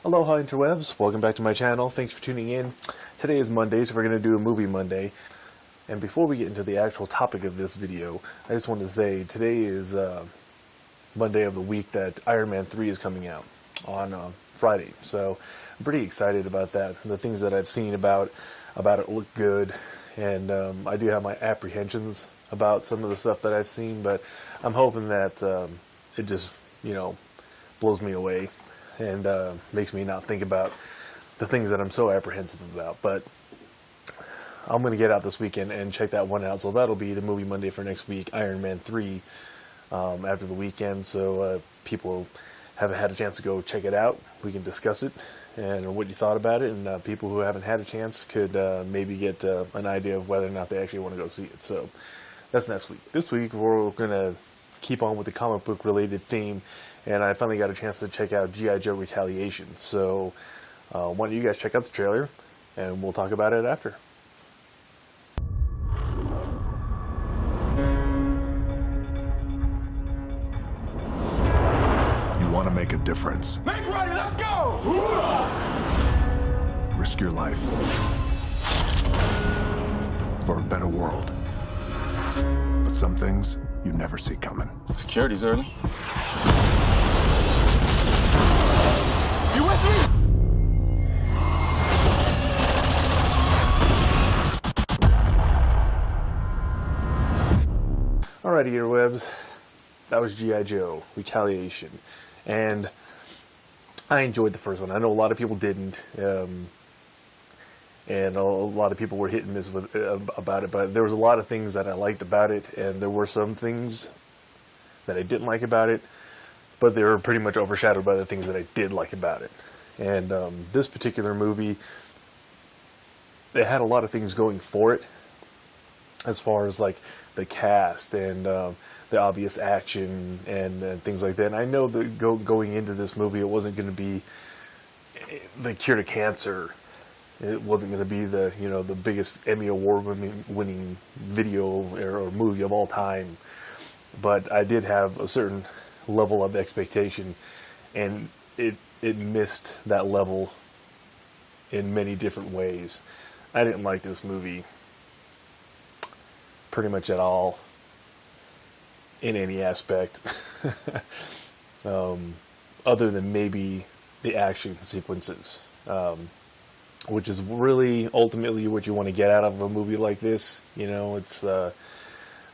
Aloha interwebs, welcome back to my channel. Thanks for tuning in. Today is Monday, so we're going to do a movie Monday. And before we get into the actual topic of this video, I just want to say today is Monday of the week that Iron Man 3 is coming out on Friday. So I'm pretty excited about that. The things that I've seen about it look good, and I do have my apprehensions about some of the stuff that I've seen, but I'm hoping that it just, blows me away and makes me not think about the things that I'm so apprehensive about. But I'm going to get out this weekend and check that one out. So that'll be the movie Monday for next week, Iron Man 3, after the weekend. So people haven't had a chance to go check it out. We can discuss it and what you thought about it. And people who haven't had a chance could maybe get an idea of whether or not they actually want to go see it. So that's next week. This week we're going to keep on with the comic book related theme. And I finally got a chance to check out G.I.Joe Retaliation. So why don't you guys check out the trailer, and we'll talk about it after. You want to make a difference. Make ready, let's go! Risk your life for a better world. But some things you never see coming. Security's early. You with me? Alrighty, earwebs. That was G.I. Joe Retaliation, and I enjoyed the first one. I know a lot of people didn't, and a lot of people were hit and miss with about it. But there was a lot of things that I liked about it, and there were some things that I didn't like about it. But they were pretty much overshadowed by the things that I did like about it. And this particular movie, it had a lot of things going for it, as far as like the cast and the obvious action and things like that. And I know that going into this movie, it wasn't going to be the cure to cancer. It wasn't going to be the the biggest Emmy Award winning video or movie of all time. But I did have a certain level of expectation, and it missed that level in many different ways. I didn't like this movie pretty much at all in any aspect other than maybe the action sequences, which is really ultimately what you want to get out of a movie like this. It's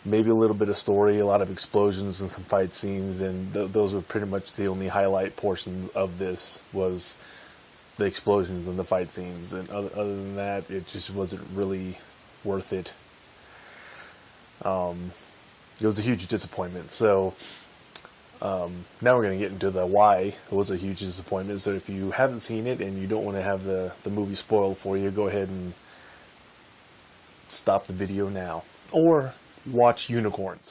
maybe a little bit of story, a lot of explosions and some fight scenes, and those were pretty much the only highlight portion of this, was the explosions and the fight scenes. And other than that, it just wasn't really worth it. It was a huge disappointment. So now we're going to get into the why it was a huge disappointment. So if you haven't seen it and you don't want to have the movie spoiled for you, go ahead and stop the video now, or watch unicorns.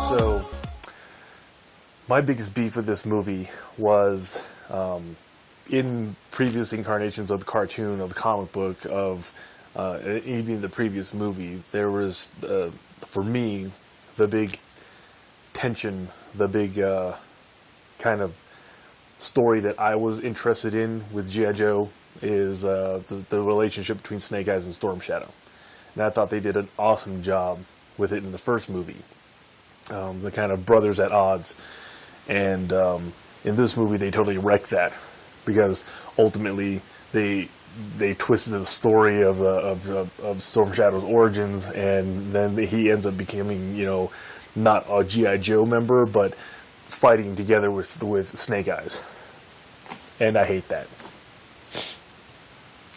So my biggest beef with this movie was in previous incarnations of the cartoon, of the comic book, of even the previous movie, there was, for me, the big tension, the big kind of story that I was interested in with G.I. Joe is the relationship between Snake Eyes and Storm Shadow. And I thought they did an awesome job with it in the first movie. The kind of brothers at odds. And in this movie, they totally wrecked that, because ultimately they twisted the story of Storm Shadow's origins, and then he ends up becoming, not a G.I. Joe member, but fighting together with Snake Eyes. And I hate that.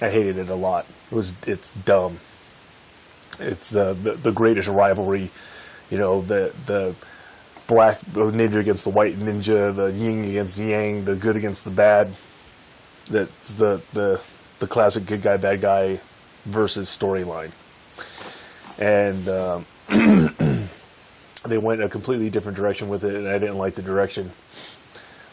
I hated it a lot. It's dumb. It's the greatest rivalry, the black ninja against the white ninja, the yin against yang, the good against the bad. That's the classic good guy, bad guy versus storyline. And they went a completely different direction with it, and I didn't like the direction.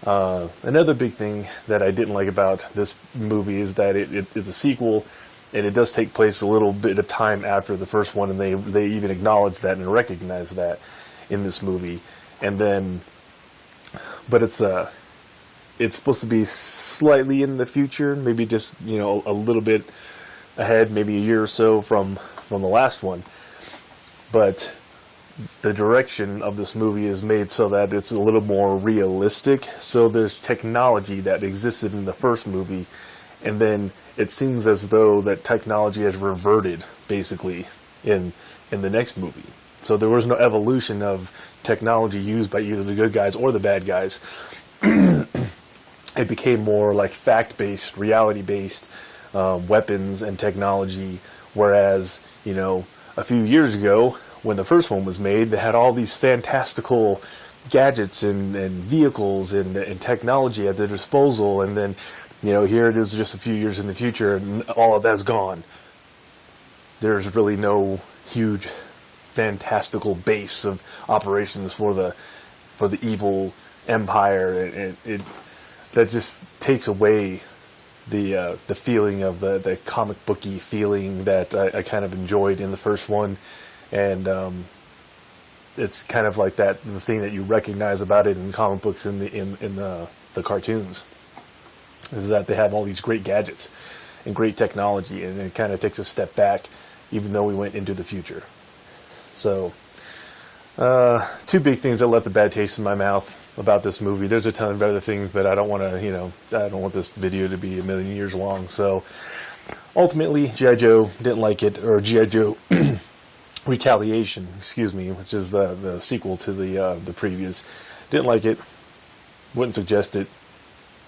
Another big thing that I didn't like about this movie is that it's a sequel and it does take place a little bit of time after the first one, and they even acknowledge that and recognize that in this movie. And then, but it's supposed to be slightly in the future, maybe just, you know, a little bit ahead, maybe a year or so from the last one. But the direction of this movie is made so that it's a little more realistic. So there's technology that existed in the first movie, and then it seems as though that technology has reverted basically in the next movie. So there was no evolution of technology used by either the good guys or the bad guys. It became more like fact-based, reality-based weapons and technology, whereas, you know, a few years ago, when the first one was made, they had all these fantastical gadgets and vehicles and technology at their disposal, and then, you know, here it is just a few years in the future, and all of that's gone. There's really no huge fantastical base of operations for the evil empire, and it that just takes away the feeling of the comic booky feeling that I kind of enjoyed in the first one. And it's kind of like that, the thing that you recognize about it in comic books in the cartoons, is that they have all these great gadgets and great technology, and it kind of takes a step back, even though we went into the future. So, two big things that left a bad taste in my mouth about this movie. There's a ton of other things, but I don't want to, you know, I don't want this video to be a million years long. So, ultimately, G.I. Joe didn't like it, or G.I. Joe Retaliation, excuse me, which is the sequel to the previous. Didn't like it. Wouldn't suggest it.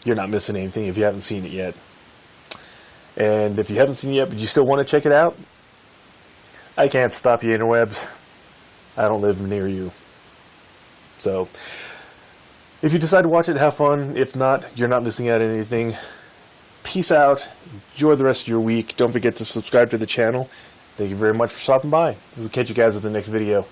You're not missing anything if you haven't seen it yet. And if you haven't seen it yet, but you still want to check it out, I can't stop you, interwebs. I don't live near you. So, if you decide to watch it, have fun. If not, you're not missing out on anything. Peace out. Enjoy the rest of your week. Don't forget to subscribe to the channel. Thank you very much for stopping by. We'll catch you guys in the next video.